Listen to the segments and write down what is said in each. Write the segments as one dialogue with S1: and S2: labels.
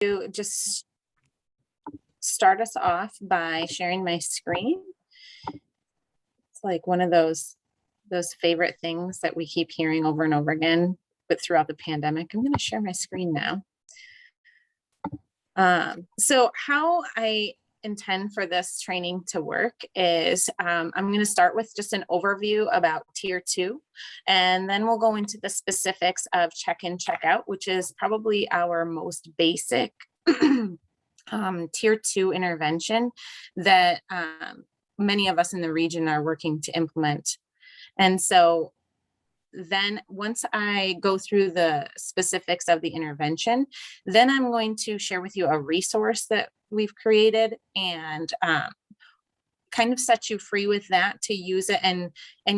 S1: to just start us off by sharing my screen. It's like one of those favorite things that we keep hearing over and over again, but throughout the pandemic. I'm going to share my screen now. So how I intend for this training to work is I'm going to start with just an overview about Tier 2, and then we'll go into the specifics of check-in, check-out, which is probably our most basic Tier 2 intervention that many of us in the region are working to implement. And so then once I go through the specifics of the intervention, then I'm going to share with you a resource that we've created and kind of set you free with that to use it, and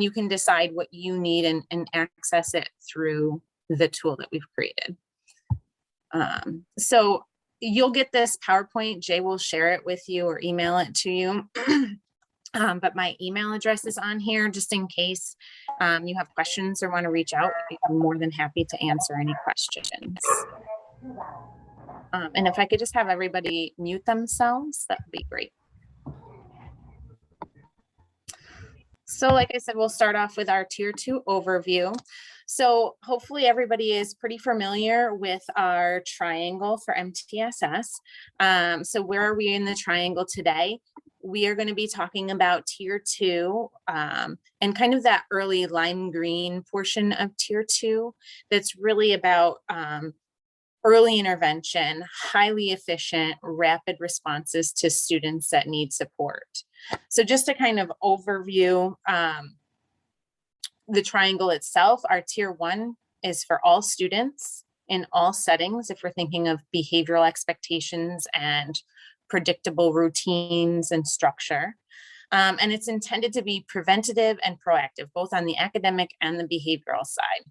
S1: you can decide what you need and access it through the tool that we've created. So you'll get this PowerPoint. Jay will share it with you or email it to you. But my email address is on here just in case you have questions or want to reach out. I'm more than happy to answer any questions. And if I could just have everybody mute themselves, that would be great. So like I said, we'll start off with our Tier 2 overview. So hopefully everybody is pretty familiar with our triangle for MTSS. So where are we in the triangle today? We are going to be talking about Tier 2 and kind of that early lime green portion of Tier 2 that's really about early intervention, highly efficient, rapid responses to students that need support. So just to kind of overview the triangle itself, our Tier 1 is for all students in all settings, if we're thinking of behavioral expectations and predictable routines and structure. And it's intended to be preventative and proactive, both on the academic and the behavioral side.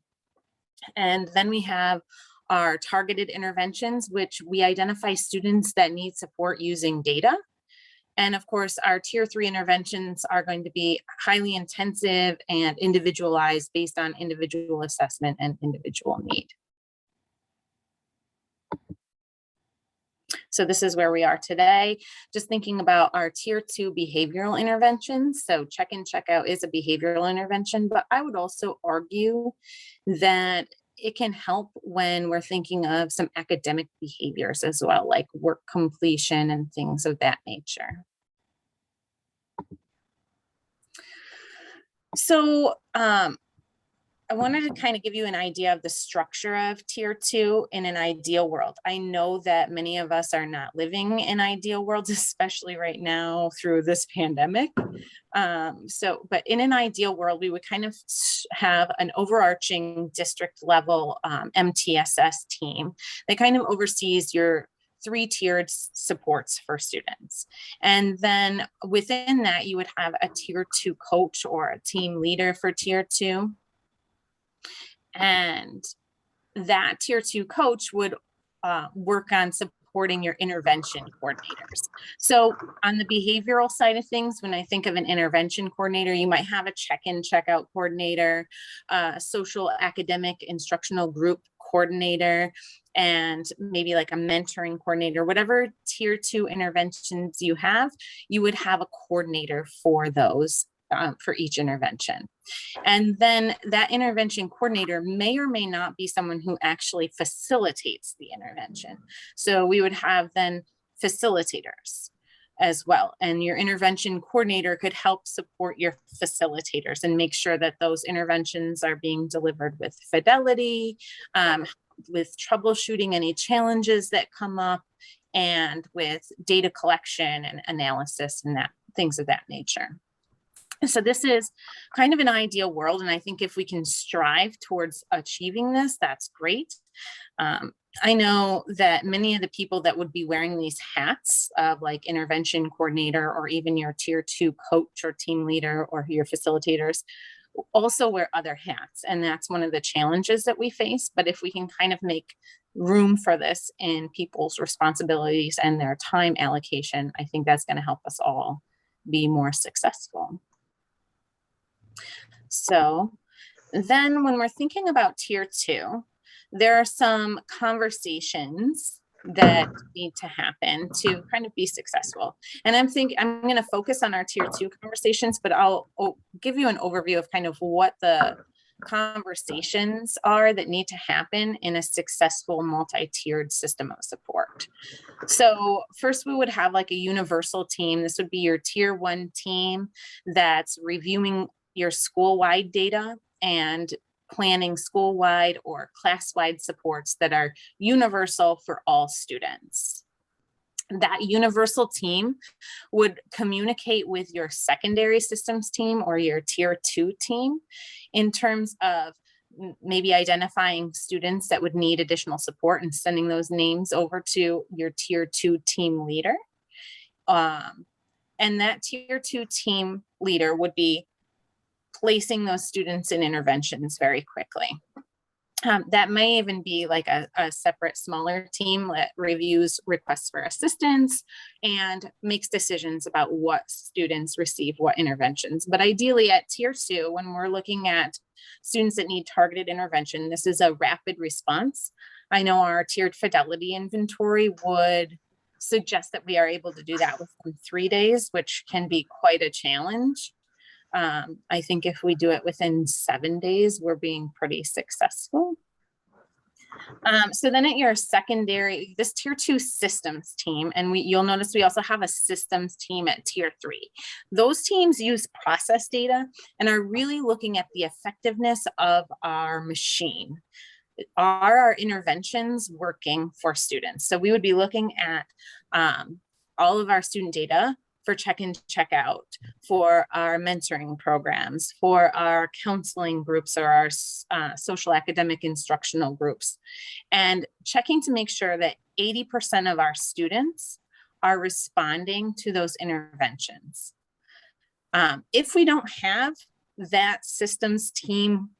S1: And then we have our targeted interventions, which we identify students that need support using data. And of course, our Tier 3 interventions are going to be highly intensive and individualized based on individual assessment and individual need. So this is where we are today, just thinking about our Tier 2 behavioral interventions. So check-in, check-out is a behavioral intervention, but I would also argue that it can help when we're thinking of some academic behaviors as well, like work completion and things of that nature. So I wanted to kind of give you an idea of the structure of Tier 2 in an ideal world. I know that many of us are not living in ideal worlds, especially right now through this pandemic. But in an ideal world, we would kind of have an overarching district level MTSS team that kind of oversees your 3-tiered supports for students. And then within that, you would have a Tier 2 coach or a team leader for Tier 2. And that Tier 2 coach would work on supporting your intervention coordinators. So on the behavioral side of things, when I think of an intervention coordinator, you might have a check-in, check-out coordinator, social academic instructional group coordinator, and maybe like a mentoring coordinator. Whatever Tier 2 interventions you have, you would have a coordinator for those for each intervention. And then that intervention coordinator may or may not be someone who actually facilitates the intervention. So we would have then facilitators as well. And your intervention coordinator could help support your facilitators and make sure that those interventions are being delivered with fidelity, with troubleshooting any challenges that come up, and with data collection and analysis and things of that nature. So this is kind of an ideal world. And I think if we can strive towards achieving this, that's great. I know that many of the people that would be wearing these hats of like intervention coordinator or even your Tier 2 coach or team leader or your facilitators also wear other hats. And that's one of the challenges that we face. But if we can kind of make room for this in people's responsibilities and their time allocation, I think that's going to help us all be more successful. So then when we're thinking about Tier 2, there are some conversations that need to happen to kind of be successful. And I'm going to focus on our tier 2 conversations, but I'll give you an overview of kind of what the conversations are that need to happen in a successful multi-tiered system of support. So first we would have like a universal team. This would be your tier 1 team that's reviewing your school-wide data and planning school-wide or class-wide supports that are universal for all students. That universal team would communicate with your secondary systems team or your tier 2 team in terms of maybe identifying students that would need additional support and sending those names over to your tier 2 team leader. And that tier 2 team leader would be placing those students in interventions very quickly. That may even be like a separate smaller team that reviews requests for assistance and makes decisions about what students receive what interventions. But ideally at tier 2, when we're looking at students that need targeted intervention, this is a rapid response. I know our tiered fidelity inventory would suggest that we are able to do that within 3 days, which can be quite a challenge. I think if we do it within 7 days, we're being pretty successful. So then at your secondary, this tier 2 systems team, and you'll notice we also have a systems team at tier 3. Those teams use process data and are really looking at the effectiveness of our machine. Are our interventions working for students? So we would be looking at all of our student data for check-in, check-out, for our mentoring programs, for our counseling groups or our social academic instructional groups, and checking to make sure that 80% of our students are responding to those interventions. If we don't have that systems team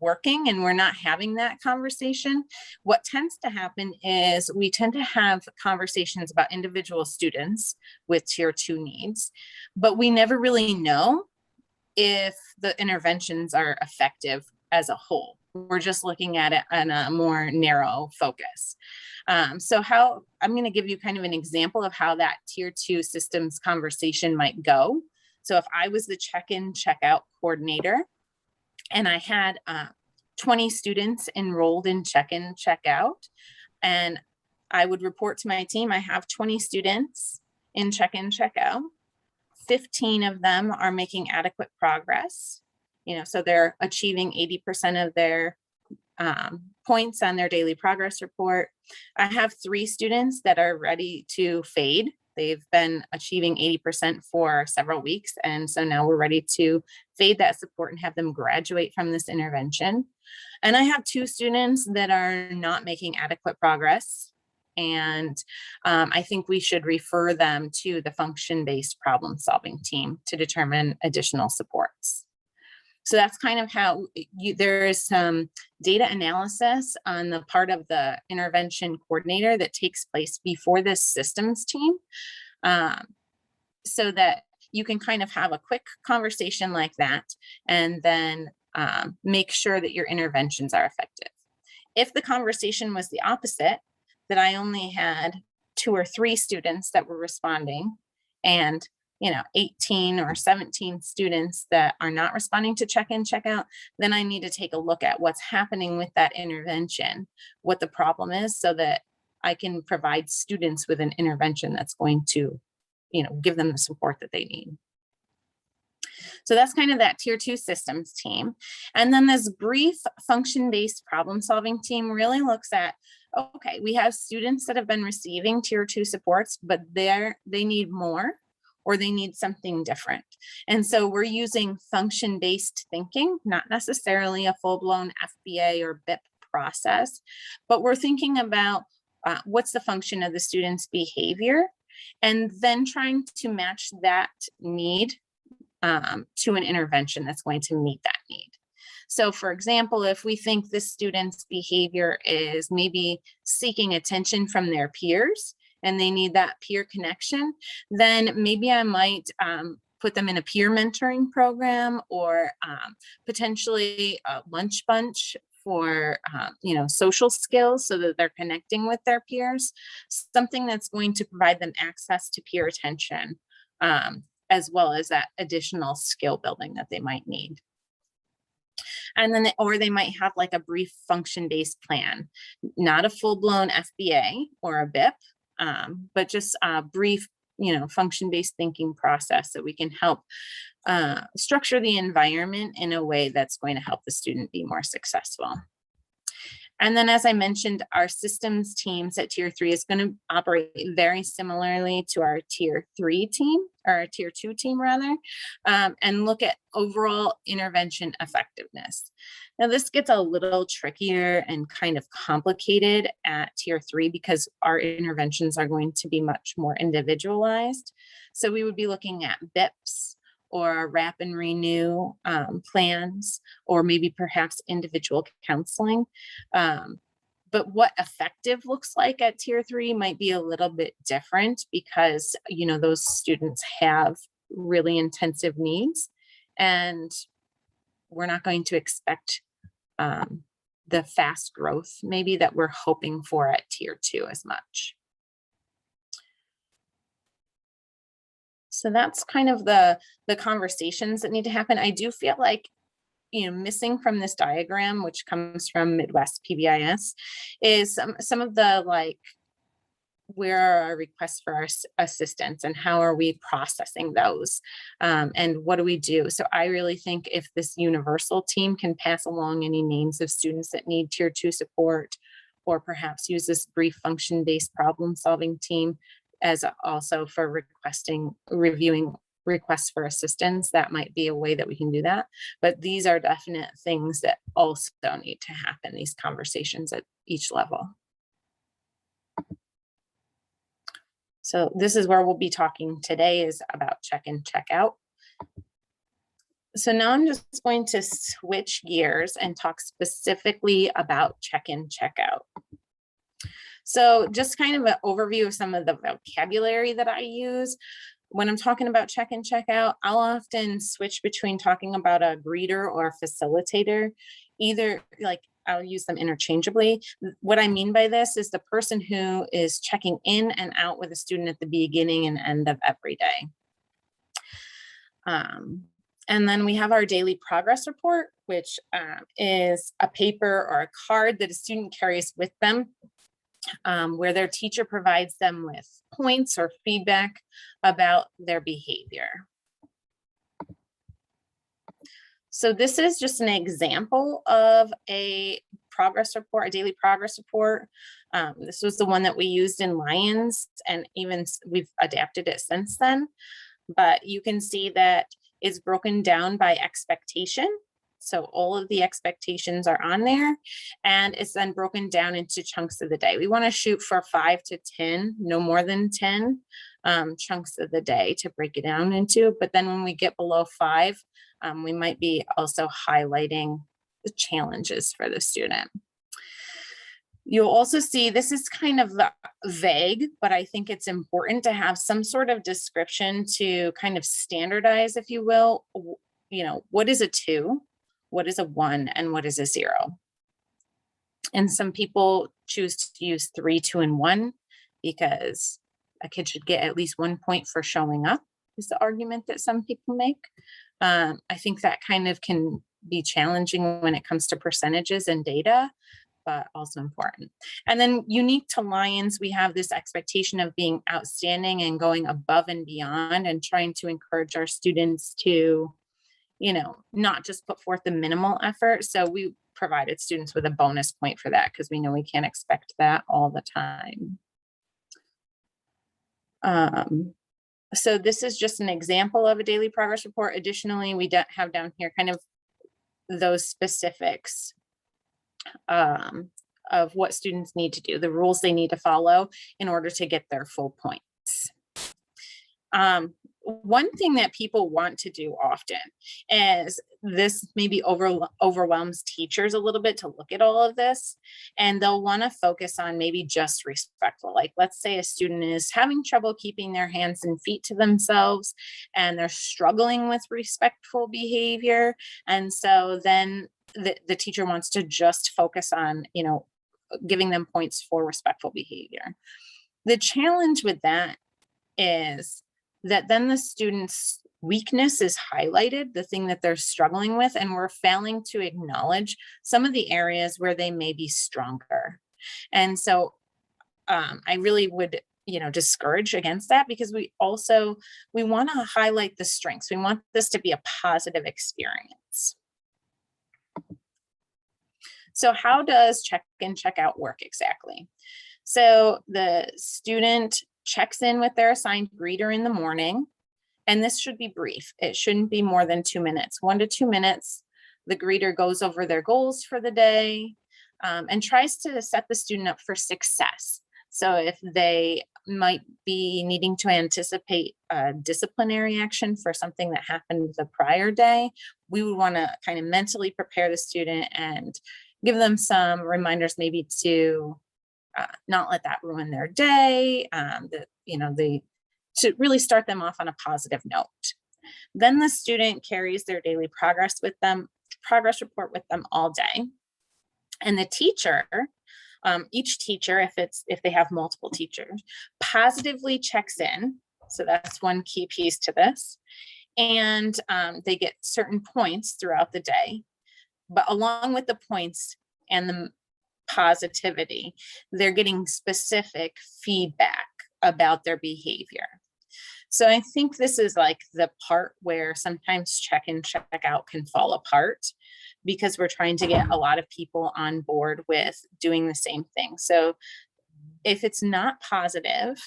S1: working and we're not having that conversation, what tends to happen is we tend to have conversations about individual students with tier 2 needs, but we never really know if the interventions are effective as a whole. We're just looking at it on a more narrow focus. So I'm going to give you kind of an example of how that tier 2 systems conversation might go. So if I was the check-in, check-out coordinator, and I had 20 students enrolled in check-in, check-out, and I would report to my team, I have 20 students in check-in, check-out. 15 of them are making adequate progress, so they're achieving 80% of their points on their daily progress report. I have 3 students that are ready to fade. They've been achieving 80% for several weeks. And so now we're ready to fade that support and have them graduate from this intervention. And I have 2 students that are not making adequate progress. And I think we should refer them to the function-based problem-solving team to determine additional supports. So that's kind of how there is some data analysis on the part of the intervention coordinator that takes place before this systems team, so that you can kind of have a quick conversation like that and then make sure that your interventions are effective. If the conversation was the opposite, that I only had 2 or 3 students that were responding and 18 or 17 students that are not responding to check-in, check-out, then I need to take a look at what's happening with that intervention, what the problem is, so that I can provide students with an intervention that's going to, give them the support that they need. So that's kind of that tier 2 systems team. And then this brief function-based problem-solving team really looks at, okay, we have students that have been receiving tier 2 supports, but they need more, or they need something different. And so we're using function-based thinking, not necessarily a full-blown FBA or BIP process, but we're thinking about what's the function of the student's behavior, and then trying to match that need to an intervention that's going to meet that need. So for example, if we think this student's behavior is maybe seeking attention from their peers, and they need that peer connection, then maybe I might put them in a peer mentoring program, or potentially a lunch bunch for, social skills so that they're connecting with their peers, something that's going to provide them access to peer attention, as well as that additional skill building that they might need. And then, or they might have like a brief function-based plan, not a full-blown FBA or a BIP, but just a brief, function-based thinking process that we can help structure the environment in a way that's going to help the student be more successful. And then, as I mentioned, our systems teams at Tier 3 is going to operate very similarly to our Tier 3 team, or our Tier 2 team rather, and look at overall intervention effectiveness. Now, this gets a little trickier and kind of complicated at Tier 3 because our interventions are going to be much more individualized. So we would be looking at BIPs, or wrap and renew plans, or maybe perhaps individual counseling. But what effective looks like at Tier 3 might be a little bit different because, those students have really intensive needs, and we're not going to expect the fast growth maybe that we're hoping for at Tier 2 as much. So that's kind of the conversations that need to happen. I do feel like, missing from this diagram, which comes from Midwest PBIS, is some of the where are our requests for our assistance and how are we processing those, and what do we do? So I really think if this universal team can pass along any names of students that need Tier 2 support, or perhaps use this brief function-based problem-solving team as also for reviewing requests for assistance, that might be a way that we can do that. But these are definite things that also need to happen, these conversations at each level. So this is where we'll be talking today, is about check-in, check-out. So now I'm just going to switch gears and talk specifically about check-in, check-out. So just kind of an overview of some of the vocabulary that I use. When I'm talking about check-in, check-out, I'll often switch between talking about a greeter or a facilitator. Either I'll use them interchangeably. What I mean by this is the person who is checking in and out with a student at the beginning and end of every day. And then we have our daily progress report, which is a paper or a card that a student carries with them, where their teacher provides them with points or feedback about their behavior. So this is just an example of a progress report, a daily progress report. This was the one that we used in Lions, and even we've adapted it since then. But you can see that it's broken down by expectation. So all of the expectations are on there, and it's then broken down into chunks of the day. We want to shoot for 5 to 10, no more than 10 chunks of the day to break it down into. But then when we get below 5, we might be also highlighting the challenges for the student. You'll also see this is kind of vague, but I think it's important to have some sort of description to kind of standardize, if you will, what is a 2? What is a 1, and what is a 0? And some people choose to use 3, 2, and 1 because a kid should get at least 1 point for showing up, is the argument that some people make. I think that kind of can be challenging when it comes to percentages and data, but also important. And then unique to Lions, we have this expectation of being outstanding and going above and beyond, and trying to encourage our students to not just put forth the minimal effort. So we provided students with a bonus point for that because we know we can't expect that all the time. So this is just an example of a daily progress report. Additionally, we have down here kind of those specifics of what students need to do, the rules they need to follow in order to get their full points. One thing that people want to do often is this maybe overwhelms teachers a little bit to look at all of this, and they'll want to focus on maybe just respectful. Like, let's say a student is having trouble keeping their hands and feet to themselves, and they're struggling with respectful behavior. And so then the teacher wants to just focus on, giving them points for respectful behavior. The challenge with that is that then the student's weakness is highlighted, the thing that they're struggling with, and we're failing to acknowledge some of the areas where they may be stronger. And so I really would, discourage against that, because we want to highlight the strengths. We want this to be a positive experience. So how does check in, check out work exactly? So the student checks in with their assigned greeter in the morning, and this should be brief. It shouldn't be more than 2 minutes, 1 to 2 minutes. The greeter goes over their goals for the day, and tries to set the student up for success. So if they might be needing to anticipate a disciplinary action for something that happened the prior day, we would want to kind of mentally prepare the student and give them some reminders, maybe to not let that ruin their day, to really start them off on a positive note. Then the student carries their daily progress report with them all day. And the teacher, each teacher, if they have multiple teachers, positively checks in. So that's one key piece to this. And they get certain points throughout the day. But along with the points and the positivity, they're getting specific feedback about their behavior. So I think this is like the part where sometimes check in, check out can fall apart, because we're trying to get a lot of people on board with doing the same thing. So if it's not positive,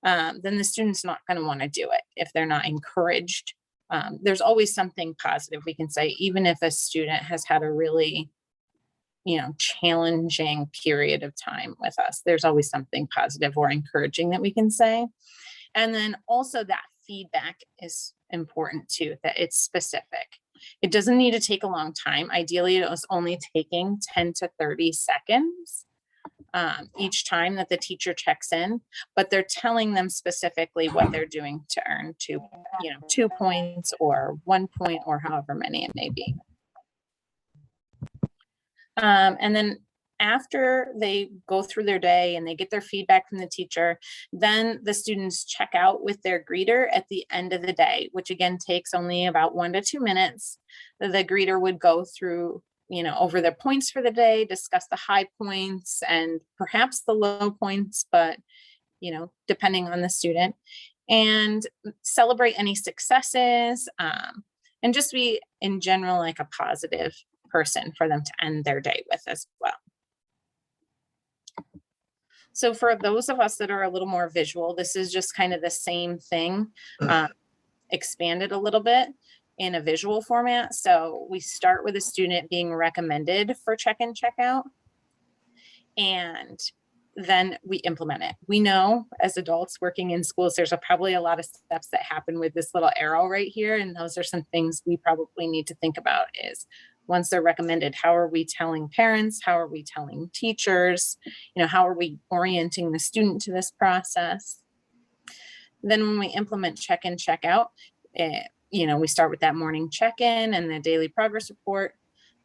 S1: then the student's not going to want to do it if they're not encouraged. There's always something positive we can say, even if a student has had a really, challenging period of time with us. There's always something positive or encouraging that we can say. And then also that feedback is important too, that it's specific. It doesn't need to take a long time. Ideally, it was only taking 10 to 30 seconds each time that the teacher checks in, but they're telling them specifically what they're doing to earn 2 points or 1 point, or however many it may be. And then after they go through their day and they get their feedback from the teacher, then the students check out with their greeter at the end of the day, which again takes only about 1 to 2 minutes. The greeter would go through, over their points for the day, discuss the high points and perhaps the low points, but, depending on the student, and celebrate any successes, and just be in general like a positive person for them to end their day with as well. So for those of us that are a little more visual, this is just kind of the same thing, expanded a little bit in a visual format. So we start with a student being recommended for check-in, check-out, and then we implement it. We know as adults working in schools, there's probably a lot of steps that happen with this little arrow right here. And those are some things we probably need to think about is, once they're recommended, how are we telling parents? How are we telling teachers? How are we orienting the student to this process? Then when we implement check-in, check-out, we start with that morning check-in and the daily progress report,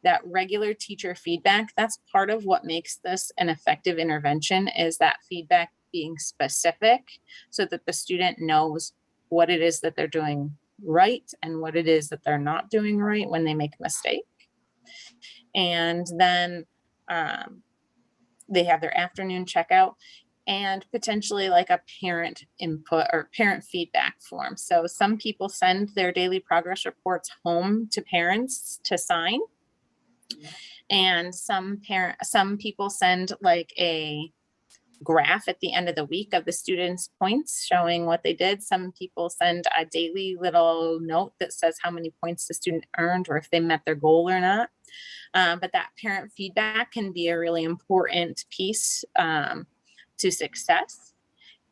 S1: that regular teacher feedback. That's part of what makes this an effective intervention, is that feedback being specific so that the student knows what it is that they're doing right and what it is that they're not doing right when they make a mistake. And then they have their afternoon checkout and potentially like a parent input or parent feedback form. So some people send their daily progress reports home to parents to sign. And some people send like a graph at the end of the week of the students' points showing what they did. Some people send a daily little note that says how many points the student earned or if they met their goal or not. But that parent feedback can be a really important piece to success.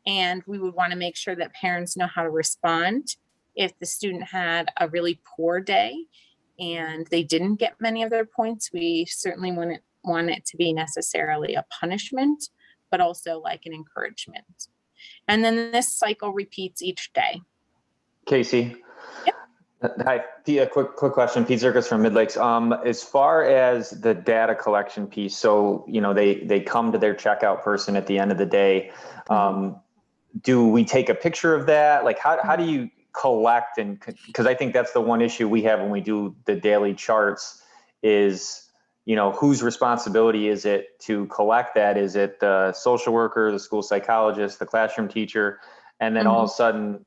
S1: And we would want to make sure that parents know how to respond if the student had a really poor day and they didn't get many of their points. We certainly wouldn't want it to be necessarily a punishment, but also like an encouragement. And then this cycle repeats each day.
S2: Casey,
S1: yep.
S2: Hi, Pete, a quick question. Pete Zirkus from Mid Lakes. As far as the data collection piece, so they come to their checkout person at the end of the day. Do we take a picture of that? Like, how do you collect? And because I think that's the one issue we have when we do the daily charts is, whose responsibility is it to collect that? Is it the social worker, the school psychologist, the classroom teacher? And then all of a sudden,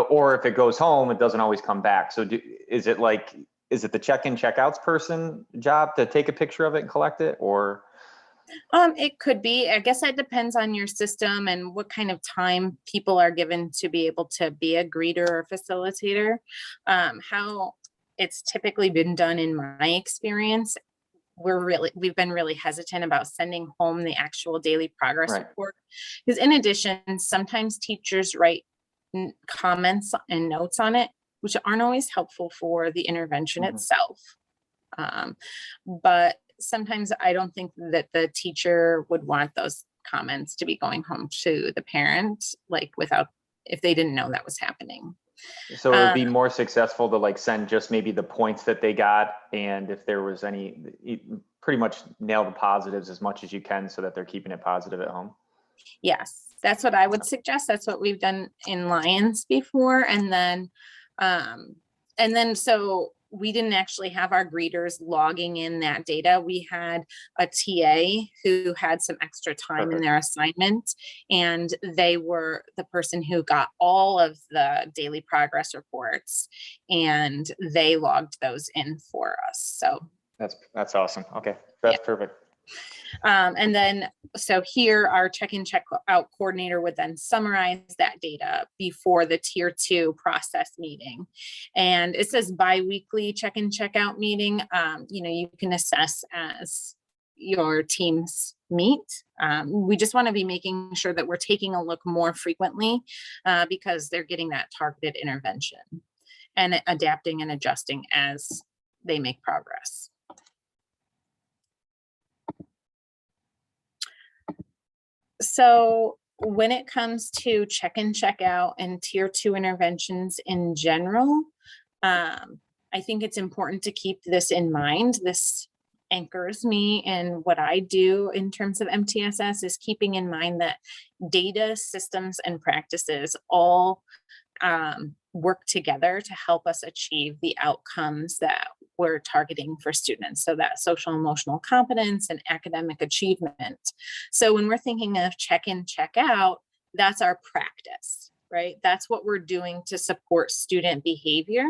S2: or if it goes home, it doesn't always come back. So is it the check-in, check-outs person job to take a picture of it and collect it, or?
S1: It could be. I guess it depends on your system and what kind of time people are given to be able to be a greeter or facilitator. How it's typically been done in my experience, we've been really hesitant about sending home the actual daily progress report, because in addition, sometimes teachers write comments and notes on it, which aren't always helpful for the intervention itself. But sometimes I don't think that the teacher would want those comments to be going home to the parent, if they didn't know that was happening.
S2: So it would be more successful to send just maybe the points that they got, and if there was any, pretty much nail the positives as much as you can so that they're keeping it positive at home.
S1: Yes, that's what I would suggest. That's what we've done in Lions before. And then so we didn't actually have our greeters logging in that data. We had a TA who had some extra time in their assignment, and they were the person who got all of the daily progress reports, and they logged those in for us. So
S2: that's awesome. Okay, that's perfect.
S1: And then, so here our check-in, check-out coordinator would then summarize that data before the tier 2 process meeting. And it says bi-weekly check-in, check-out meeting. You can assess as your teams meet. We just want to be making sure that we're taking a look more frequently because they're getting that targeted intervention and adapting and adjusting as they make progress. So when it comes to check-in, check-out and tier 2 interventions in general, I think it's important to keep this in mind. This anchors me in what I do in terms of MTSS, is keeping in mind that data, systems, and practices all work together to help us achieve the outcomes that we're targeting for students. So that social emotional competence and academic achievement. So when we're thinking of check-in, check-out, that's our practice, right? That's what we're doing to support student behavior.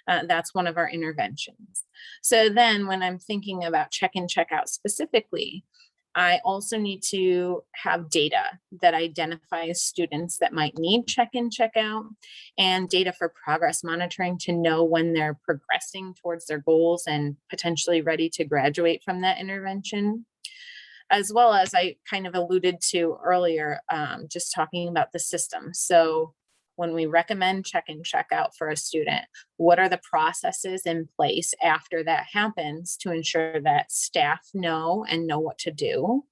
S1: That's one of our interventions. So then when I'm thinking about check-in, check-out specifically, I also need to have data that identifies students that might need check-in, check-out, and data for progress monitoring to know when they're progressing towards their goals and potentially ready to graduate from that intervention. As well as I kind of alluded to earlier, just talking about the system. So when we recommend check-in, check-out for a student, what are the processes in place after that happens to ensure that staff know what to do,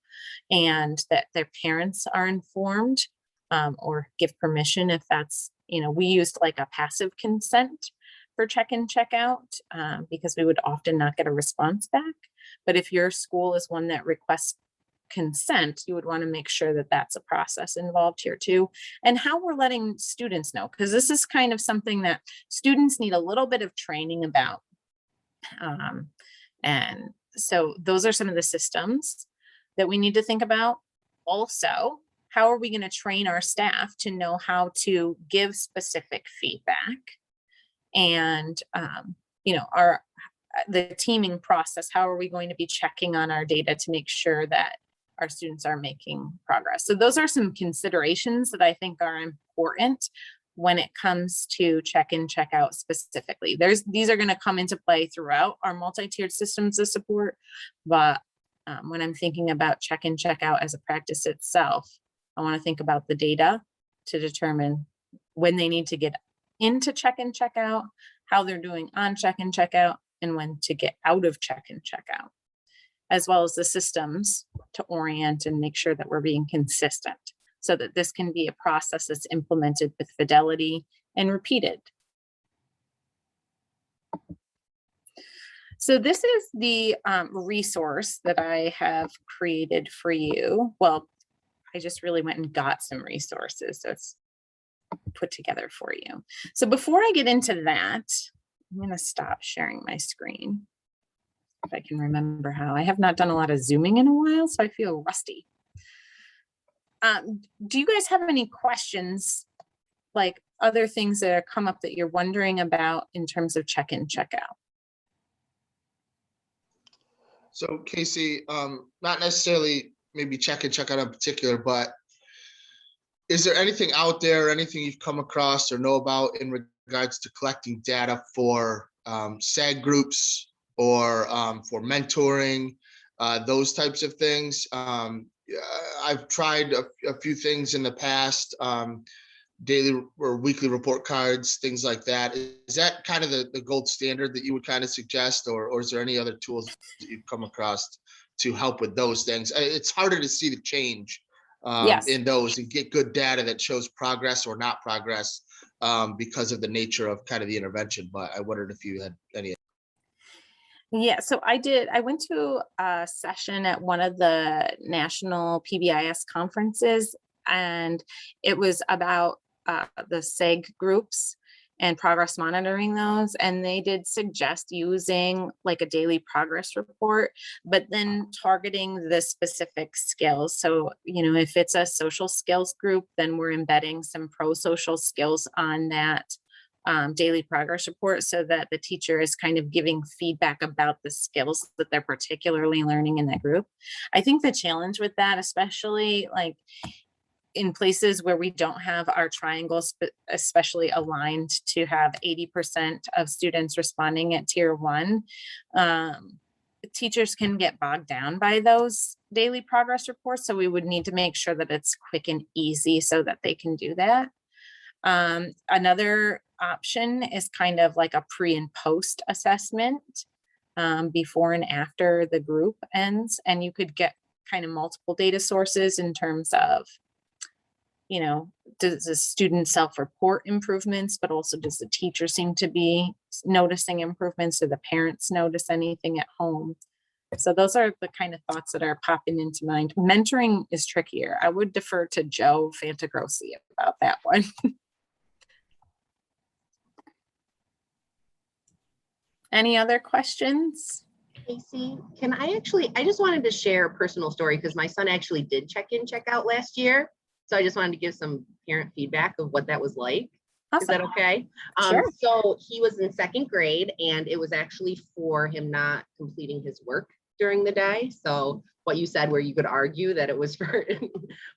S1: and that their parents are informed or give permission if that's, we used like a passive consent for check-in, check-out because we would often not get a response back. But if your school is one that requests consent, you would want to make sure that that's a process involved here too, and how we're letting students know, because this is kind of something that students need a little bit of training about. And so those are some of the systems that we need to think about. Also, how are we going to train our staff to know how to give specific feedback, and the teaming process, how are we going to be checking on our data to make sure that our students are making progress? So those are some considerations that I think are important when it comes to check-in, check-out specifically. These are going to come into play throughout our multi-tiered systems of support, but when I'm thinking about check-in, check-out as a practice itself, I want to think about the data to determine when they need to get into check-in, check-out, how they're doing on check-in, check-out, and when to get out of check-in, check-out, as well as the systems to orient and make sure that we're being consistent so that this can be a process that's implemented with fidelity and repeated. So this is the resource that I have created for you. Well, I just really went and got some resources, so it's put together for you. So before I get into that, I'm going to stop sharing my screen. If I can remember how. I have not done a lot of Zooming in a while, so I feel rusty. Do you guys have any questions, like other things that have come up that you're wondering about in terms of check-in, check-out?
S3: So Casey, not necessarily maybe check in, check out in particular, but is there anything out there, anything you've come across or know about in regards to collecting data for SAG groups or for mentoring, those types of things? I've tried a few things in the past, daily or weekly report cards, things like that. Is that kind of the gold standard that you would kind of suggest, or is there any other tools that you've come across to help with those things? It's harder to see the change
S1: Yes.
S3: in those and get good data that shows progress or not progress because of the nature of kind of the intervention. But I wondered if you had any.
S1: Yeah, so I went to a session at one of the national PBIS conferences, and it was about the SEG groups and progress monitoring those. And they did suggest using like a daily progress report, but then targeting the specific skills. So, you know, if it's a social skills group, then we're embedding some pro-social skills on that daily progress report, so that the teacher is kind of giving feedback about the skills that they're particularly learning in that group. I think the challenge with that, especially like in places where we don't have our triangles especially aligned to have 80% of students responding at tier 1, teachers can get bogged down by those daily progress reports. So we would need to make sure that it's quick and easy so that they can do that. Another option is kind of like a pre and post assessment before and after the group ends. And you could get kind of multiple data sources in terms of, you know, does the student self-report improvements, but also does the teacher seem to be noticing improvements? Do the parents notice anything at home? So those are the kind of thoughts that are popping into mind. Mentoring is trickier. I would defer to Joe Fantagrossi about that one. Any other questions?
S4: Casey, I just wanted to share a personal story because my son actually did check in, check out last year. So I just wanted to give some parent feedback of what that was like. Awesome. Is that okay?
S1: Sure.
S4: So he was in 2nd grade, and it was actually for him not completing his work during the day. So what you said, where you could argue that it was for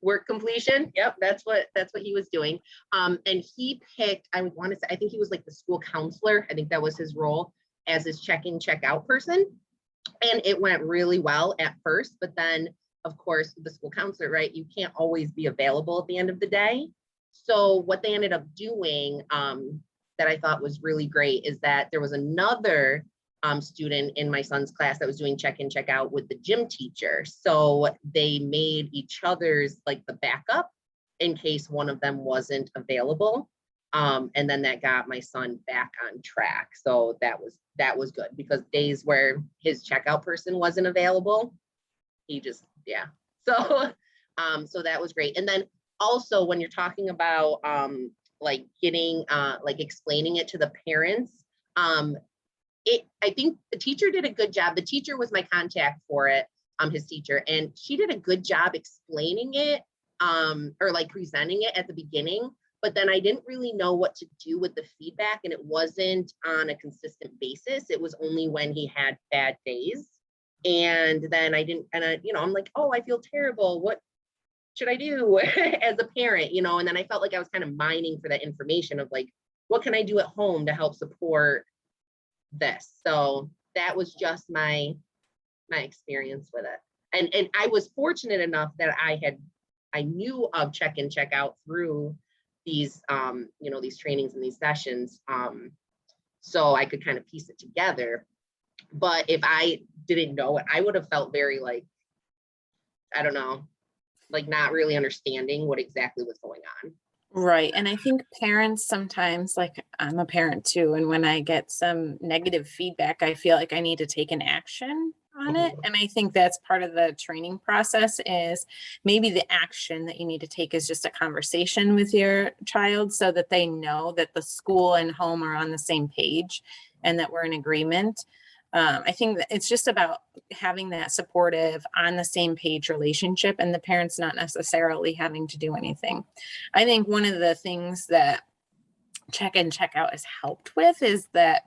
S4: work completion. Yep, that's what he was doing. And he picked, I think he was like the school counselor. I think that was his role as his check-in, check-out person. And it went really well at first, but then of course, the school counselor, right? You can't always be available at the end of the day. So what they ended up doing that I thought was really great is that there was another student in my son's class that was doing check-in, check-out with the gym teacher. So they made each other's like the backup in case one of them wasn't available. And then that got my son back on track. So that was good, because days where his checkout person wasn't available, he just, yeah. So, so that was great. And then also when you're talking about like getting, like explaining it to the parents, I think the teacher did a good job. The teacher was my contact for it, his teacher, and she did a good job explaining it, or like presenting it at the beginning. But then I didn't really know what to do with the feedback, and it wasn't on a consistent basis. It was only when he had bad days. And then I'm like, oh, I feel terrible. What should I do as a parent, And then I felt like I was kind of mining for that information of like, what can I do at home to help support this? So that was just my experience with it. And I was fortunate enough that I knew of check-in, check-out through these, these trainings and these sessions. So I could kind of piece it together. But if I didn't know it, I would have felt very like, I don't know, like not really understanding what exactly was going on.
S1: Right. And I think parents sometimes, like I'm a parent too, and when I get some negative feedback, I feel like I need to take an action on it. And I think that's part of the training process is maybe the action that you need to take is just a conversation with your child so that they know that the school and home are on the same page and that we're in agreement. I think that it's just about having that supportive on the same page relationship and the parents not necessarily having to do anything. I think one of the things that check in, check out has helped with is that,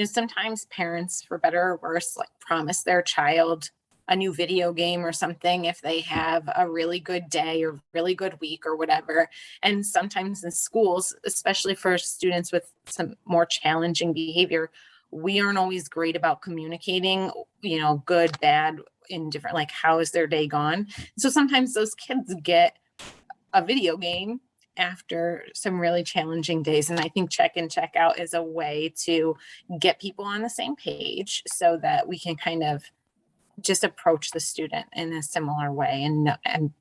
S1: sometimes parents, for better or worse, like promise their child a new video game or something if they have a really good day or really good week or whatever. And sometimes in schools, especially for students with some more challenging behavior, we aren't always great about communicating, good, bad, in different, like, how is their day gone? So sometimes those kids get a video game after some really challenging days. And I think check in, check out is a way to get people on the same page so that we can kind of just approach the student in a similar way and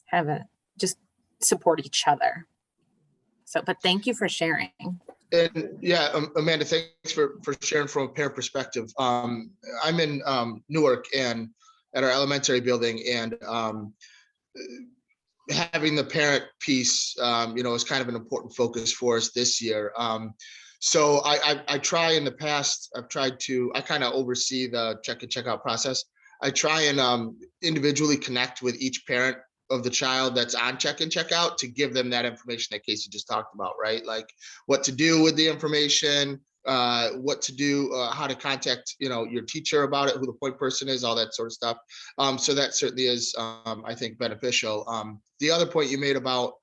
S1: have a just support each other. So, but thank you for sharing.
S3: And yeah, Amanda, thanks for sharing from a parent perspective. I'm in Newark and at our elementary building, and having the parent piece, is kind of an important focus for us this year. So I try in the past, I kind of oversee the check and check out process. I try and individually connect with each parent of the child that's on check and check out to give them that information that Casey just talked about, right? Like what to do with the information, what to do, how to contact, your teacher about it, who the point person is, all that sort of stuff. So that certainly is, I think, beneficial. The other point you made about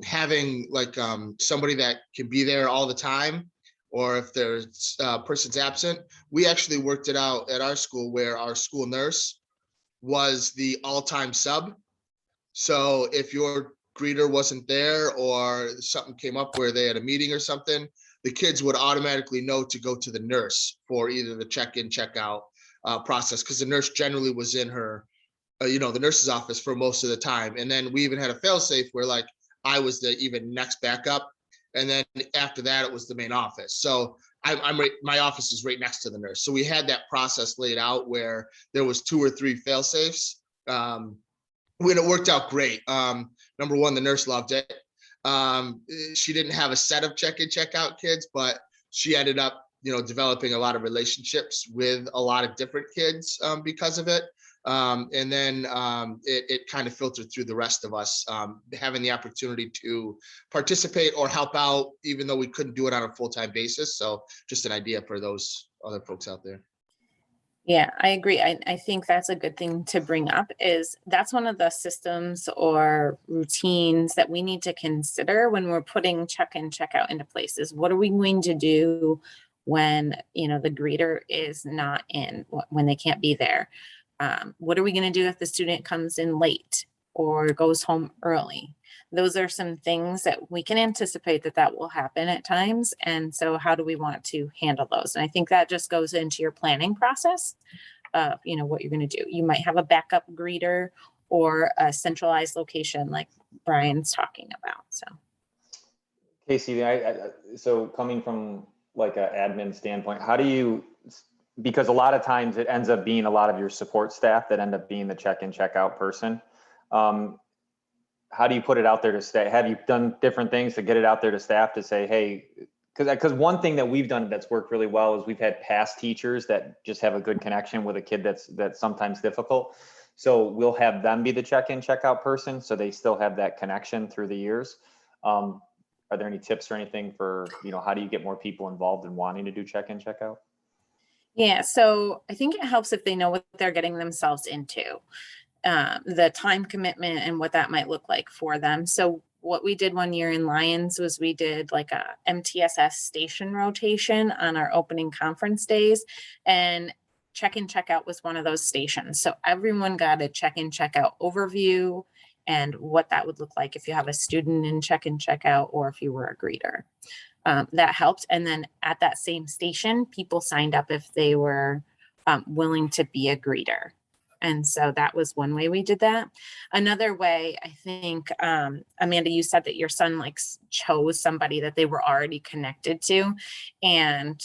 S3: having like somebody that can be there all the time, or if there's a person's absent, we actually worked it out at our school where our school nurse was the all-time sub. So if your greeter wasn't there or something came up where they had a meeting or something, the kids would automatically know to go to the nurse for either the check-in, check-out process, because the nurse generally was in her, the nurse's office for most of the time. And then we even had a fail-safe where like I was the even next backup, and then after that it was the main office. So my office is right next to the nurse. So we had that process laid out where there was 2 or 3 fail-safes. When it worked out great. Number one, the nurse loved it. She didn't have a set of check-in, check-out kids, but she ended up, developing a lot of relationships with a lot of different kids because of it. And then it kind of filtered through the rest of us, having the opportunity to participate or help out, even though we couldn't do it on a full-time basis. So just an idea for those other folks out there.
S1: Yeah, I agree. I think that's a good thing to bring up is that's one of the systems or routines that we need to consider when we're putting check in, check out into places. What are we going to do when, the greeter is not in, when they can't be there? What are we going to do if the student comes in late or goes home early? Those are some things that we can anticipate that will happen at times. And so how do we want to handle those? And I think that just goes into your planning process of, what you're going to do. You might have a backup greeter or a centralized location like Brian's talking about. So
S2: Casey, so coming from like an admin standpoint, how do you, because a lot of times it ends up being a lot of your support staff that end up being the check-in, check-out person. How do you put it out there to stay? Have you done different things to get it out there to staff to say, hey, because one thing that we've done that's worked really well is we've had past teachers that just have a good connection with a kid that's sometimes difficult. So we'll have them be the check-in, check-out person, so they still have that connection through the years. Are there any tips or anything for, how do you get more people involved in wanting to do check-in, check-out?
S1: yeah, so I think it helps if they know what they're getting themselves into. The time commitment and what that might look like for them. So what we did one year in Lions was we did like a MTSS station rotation on our opening conference days, and check-in, check-out was one of those stations. So everyone got a check-in, check-out overview and what that would look like if you have a student in check-in, check-out, or if you were a greeter. That helped. And then at that same station, people signed up if they were willing to be a greeter. And so that was one way we did that. Another way, I think, Amanda, you said that your son like chose somebody that they were already connected to. And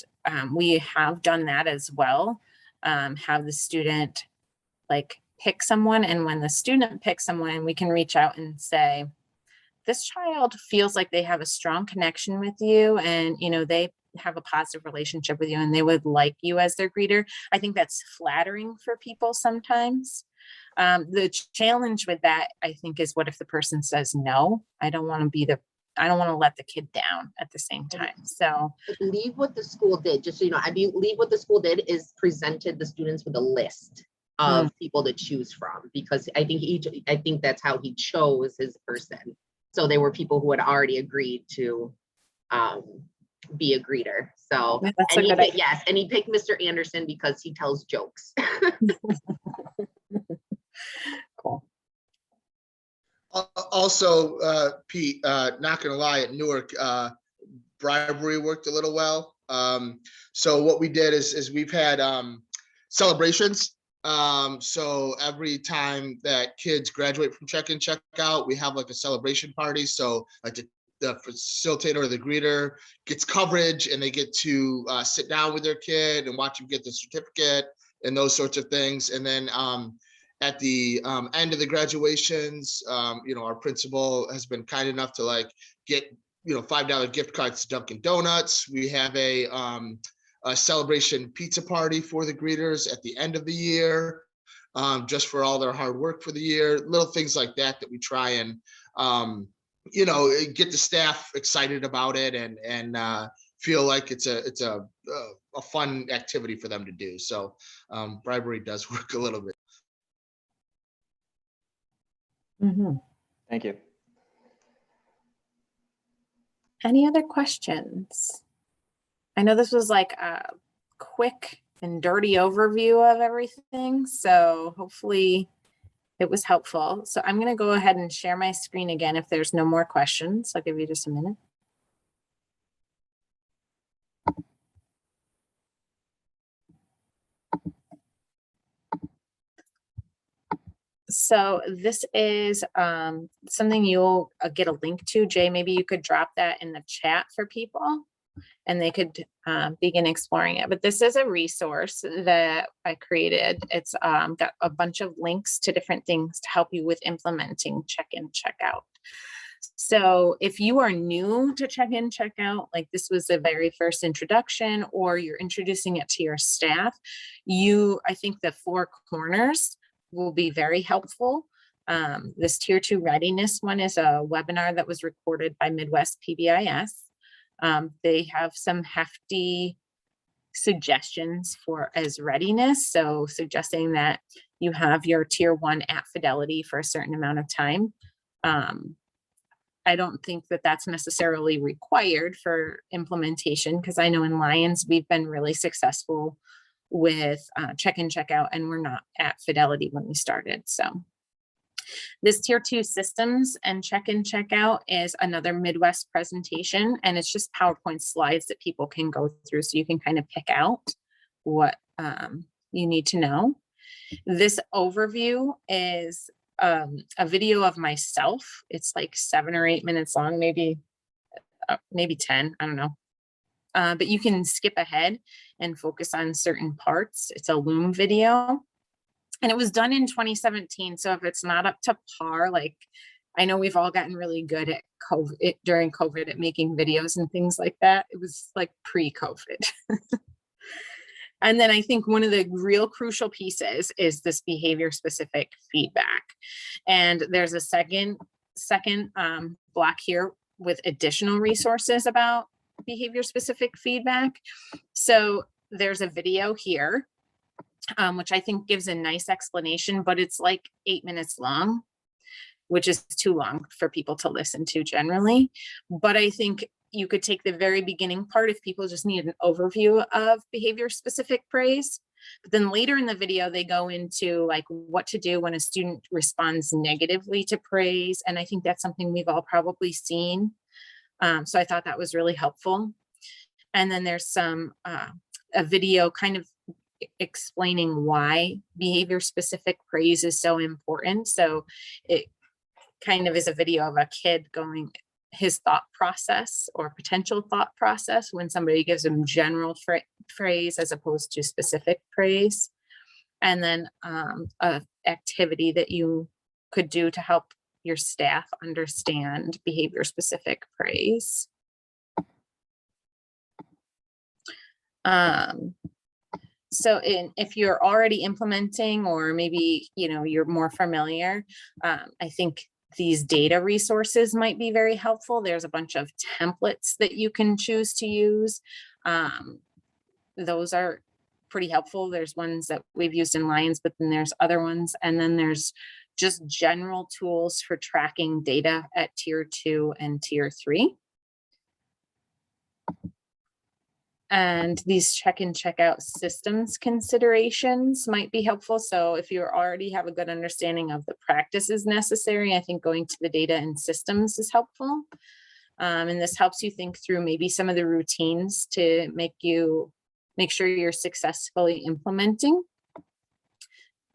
S1: we have done that as well. Have the student like pick someone. And when the student picks someone, we can reach out and say, this child feels like they have a strong connection with you, and they have a positive relationship with you and they would like you as their greeter. I think that's flattering for people sometimes. The challenge with that, I think, is what if the person says no? I don't want to let the kid down at the same time. So
S4: I believe what the school did, just so you know, I believe what the school did is presented the students with a list of people to choose from, because I think that's how he chose his person. So they were people who had already agreed to be a greeter. So, and he picked Mr. Anderson because he tells jokes.
S1: cool.
S3: Also, Pete, not gonna lie, at Newark, bribery worked a little well. So what we did is we've had celebrations. So every time that kids graduate from check-in, check-out, we have like a celebration party. So like the facilitator or the greeter gets coverage, and they get to sit down with their kid and watch them get the certificate and those sorts of things. And then at the end of the graduations, our principal has been kind enough to like get $5 gift cards to Dunkin' Donuts. We have a celebration pizza party for the greeters at the end of the year, just for all their hard work for the year. Little things like that we try and get the staff excited about it and feel like it's a fun activity for them to do. So bribery does work a little bit.
S1: Mm-hmm.
S2: Thank you.
S1: Any other questions? I know this was like a quick and dirty overview of everything, so hopefully it was helpful. So I'm going to go ahead and share my screen again if there's no more questions. I'll give you just a minute. So this is something you'll get a link to. Jay, maybe you could drop that in the chat for people and they could begin exploring it. But this is a resource that I created. It's got a bunch of links to different things to help you with implementing check-in, check-out. So if you are new to check-in, check-out, like this was the very first introduction, or you're introducing it to your staff, I think the 4 corners will be very helpful. This Tier 2 readiness one is a webinar that was recorded by Midwest PBIS. They have some hefty suggestions as readiness. So suggesting that you have your Tier 1 at Fidelity for a certain amount of time. I don't think that that's necessarily required for implementation, because I know in Lions, we've been really successful with check-in, check-out, and we're not at Fidelity when we started. So this Tier 2 systems and check-in, check-out is another Midwest presentation, and it's just PowerPoint slides that people can go through so you can kind of pick out what you need to know. This overview is a video of myself. It's like 7 or 8 minutes long, maybe 10, I don't know. But you can skip ahead and focus on certain parts. It's a Loom video. And it was done in 2017. So if it's not up to par, like I know we've all gotten really good at COVID during COVID at making videos and things like that. It was like pre-COVID. And then I think one of the real crucial pieces is this behavior specific feedback. And there's a second block here with additional resources about behavior specific feedback. So there's a video here, which I think gives a nice explanation, but it's like 8 minutes long, which is too long for people to listen to generally. But I think you could take the very beginning part if people just need an overview of behavior specific praise. But then later in the video, they go into like what to do when a student responds negatively to praise. And I think that's something we've all probably seen. So I thought that was really helpful. And then there's a video kind of explaining why behavior specific praise is so important. So it kind of is a video of a kid going his thought process or potential thought process when somebody gives him general praise as opposed to specific praise. And then a activity that you could do to help your staff understand behavior specific praise. So if you're already implementing, or maybe, you're more familiar, I think these data resources might be very helpful. There's a bunch of templates that you can choose to use. Those are pretty helpful. There's ones that we've used in Lions, but then there's other ones. And then there's just general tools for tracking data at tier 2 and tier 3. And these check in, check out systems considerations might be helpful. So if you already have a good understanding of the practices necessary, I think going to the data and systems is helpful. And this helps you think through maybe some of the routines to make sure you're successfully implementing.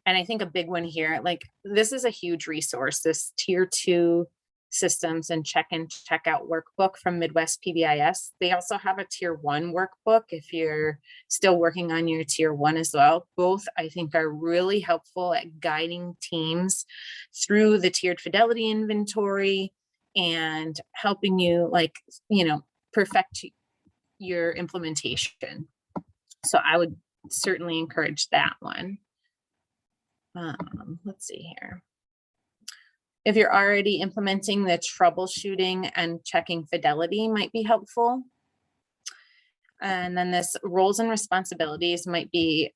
S1: And I think a big one here, like this is a huge resource, this tier 2 systems and check in, check out workbook from Midwest PBIS. They also have a tier 1 workbook if you're still working on your tier 1 as well. Both I think are really helpful at guiding teams through the tiered fidelity inventory and helping you perfect your implementation. So I would certainly encourage that one. Let's see here. If you're already implementing, the troubleshooting and checking fidelity might be helpful. And then this roles and responsibilities might be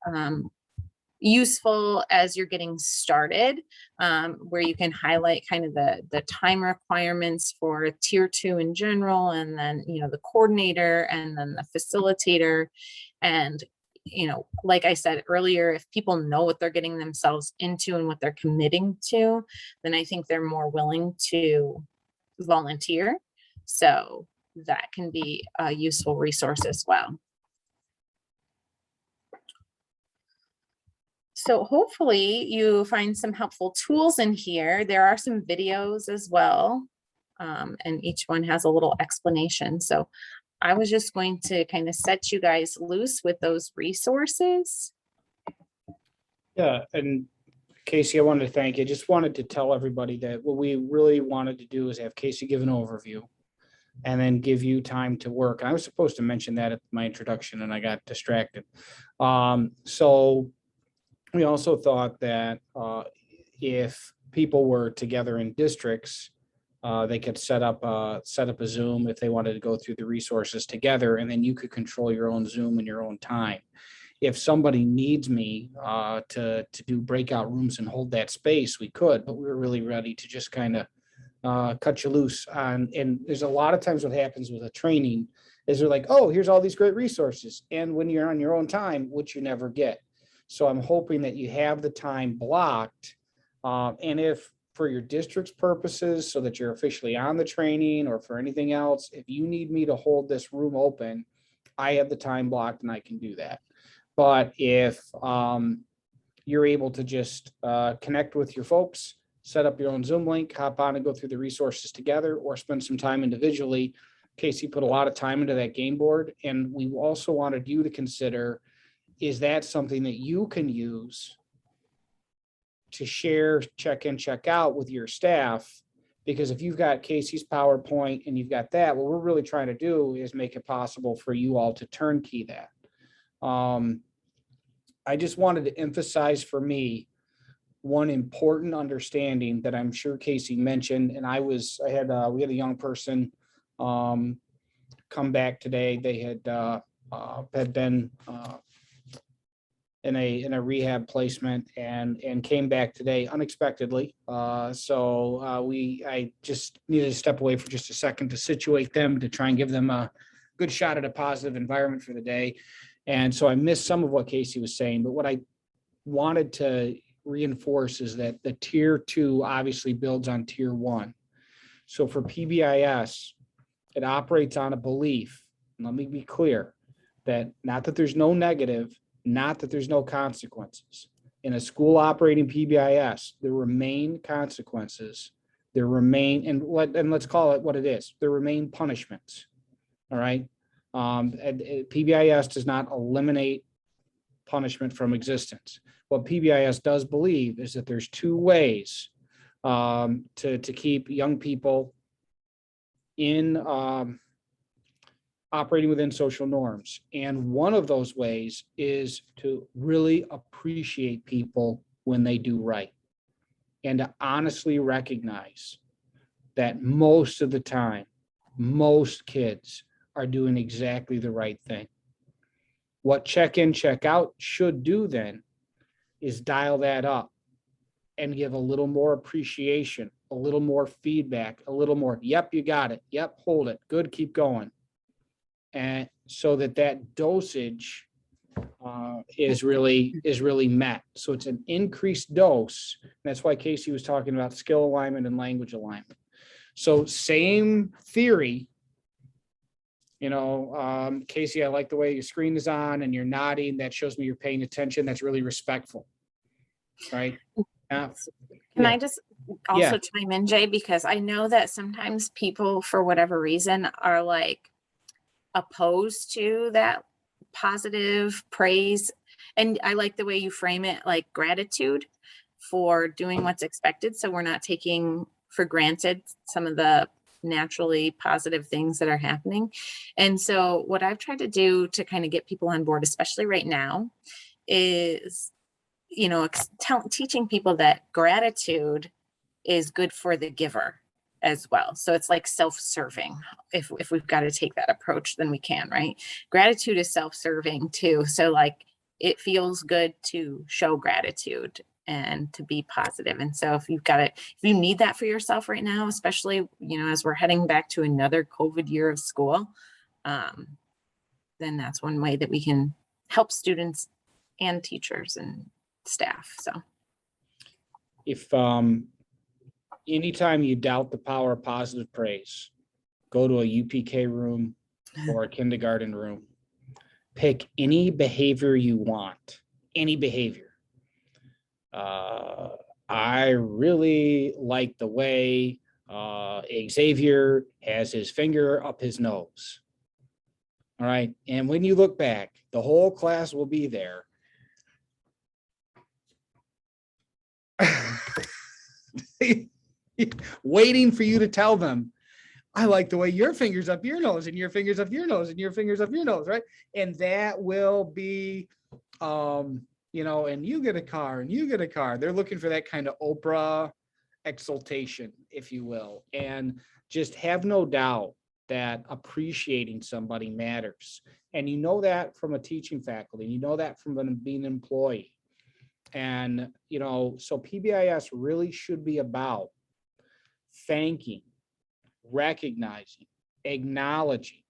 S1: useful as you're getting started, where you can highlight kind of the time requirements for tier 2 in general, and then, the coordinator and then the facilitator. And like I said earlier, if people know what they're getting themselves into and what they're committing to, then I think they're more willing to volunteer. So that can be a useful resource as well. So hopefully you find some helpful tools in here. There are some videos as well, and each one has a little explanation. So I was just going to kind of set you guys loose with those resources.
S5: Yeah, and Casey, I wanted to thank you. Just wanted to tell everybody that what we really wanted to do is have Casey give an overview and then give you time to work. I was supposed to mention that at my introduction and I got distracted. So we also thought that if people were together in districts, they could set up a Zoom if they wanted to go through the resources together, and then you could control your own Zoom in your own time. If somebody needs me to do breakout rooms and hold that space, we could, but we were really ready to just kind of cut you loose on. And there's a lot of times what happens with a training is they're like, oh, here's all these great resources. And when you're on your own time, which you never get. So I'm hoping that you have the time blocked. And if for your district's purposes, so that you're officially on the training, or for anything else, if you need me to hold this room open, I have the time blocked and I can do that. But if you're able to just connect with your folks, set up your own Zoom link, hop on and go through the resources together, or spend some time individually. Casey put a lot of time into that game board, and we also wanted you to consider, is that something that you can use to share, check in, check out with your staff? Because if you've got Casey's PowerPoint and you've got that, what we're really trying to do is make it possible for you all to turnkey that. I just wanted to emphasize for me one important understanding that I'm sure Casey mentioned, and we had a young person come back today. They had been in a rehab placement and came back today unexpectedly. So I just needed to step away for just a second to situate them, to try and give them a good shot at a positive environment for the day. And so I missed some of what Casey was saying, but what I wanted to reinforce is that the tier 2 obviously builds on tier 1. So for PBIS, it operates on a belief, and let me be clear, that not that there's no negative, Not that there's no consequences. In a school operating PBIS, there remain consequences. There remain, and let's call it what it is. There remain punishments. All right. PBIS does not eliminate punishment from existence. What PBIS does believe is that there's two ways to keep young people in operating within social norms. And one of those ways is to really appreciate people when they do right, and to honestly recognize that most of the time, most kids are doing exactly the right thing. What check in, check out should do then is dial that up and give a little more appreciation, a little more feedback, a little more, yep, you got it. Yep, hold it. Good, keep going. And so that dosage is really met. So it's an increased dose. And that's why Casey was talking about skill alignment and language alignment. So same theory. Casey, I like the way your screen is on and you're nodding. That shows me you're paying attention. That's really respectful, right?
S1: Can I just also chime in, Jay? Because I know that sometimes people, for whatever reason, are like opposed to that positive praise. And I like the way you frame it, like gratitude for doing what's expected. So we're not taking for granted some of the naturally positive things that are happening. And so what I've tried to do to kind of get people on board, especially right now, is, teaching people that gratitude is good for the giver as well. So it's like self-serving. If we've got to take that approach, then we can, right? Gratitude is self-serving too. So like it feels good to show gratitude and to be positive. And so if you need that for yourself right now, especially, as we're heading back to another COVID year of school, then that's one way that we can help students and teachers and staff. So
S5: if anytime you doubt the power of positive praise, go to a UPK room or a kindergarten room, pick any behavior you want, any behavior. I really like the way Xavier has his finger up his nose. All right. And when you look back, the whole class will be there. Waiting for you to tell them, I like the way your fingers up your nose and your fingers up your nose and your fingers up your nose, right? And that will be, and you get a car and you get a car. They're looking for that kind of Oprah exaltation, if you will. And just have no doubt that appreciating somebody matters. And you know that from a teaching faculty, you know that from being an employee. And, so PBIS really should be about thanking, recognizing, acknowledging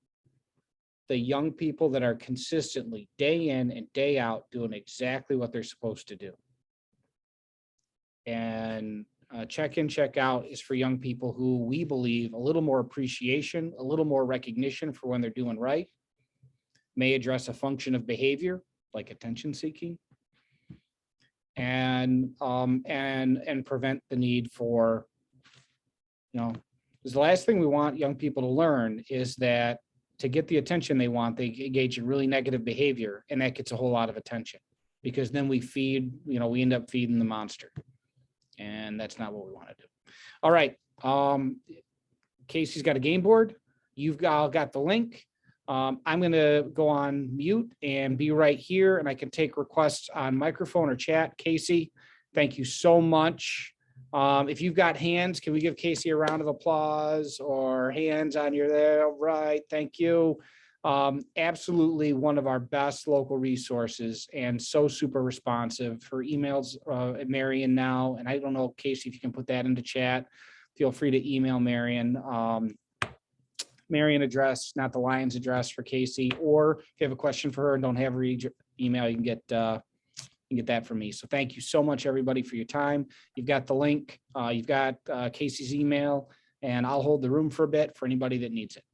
S5: the young people that are consistently day in and day out doing exactly what they're supposed to do. And check in, check out is for young people who we believe a little more appreciation, a little more recognition for when they're doing right, may address a function of behavior like attention seeking, and prevent the need for, because the last thing we want young people to learn is that to get the attention they want, they engage in really negative behavior, and that gets a whole lot of attention, because then we end up feeding the monster, and that's not what we want to do. All right. Casey's got a game board. You've got the link. I'm going to go on mute and be right here, and I can take requests on microphone or chat. Casey, thank you so much. If you've got hands, can we give Casey a round of applause, or hands on your there? All right. Thank you. Absolutely one of our best local resources, and so super responsive. Her emails at Marion now, and I don't know, Casey, if you can put that into chat, feel free to email Marion. Marion address, not the Lions address for Casey, or if you have a question for her and don't have her email, you can get that from me. So thank you so much, everybody, for your time. You've got the link, you've got Casey's email, and I'll hold the room for a bit for anybody that needs it.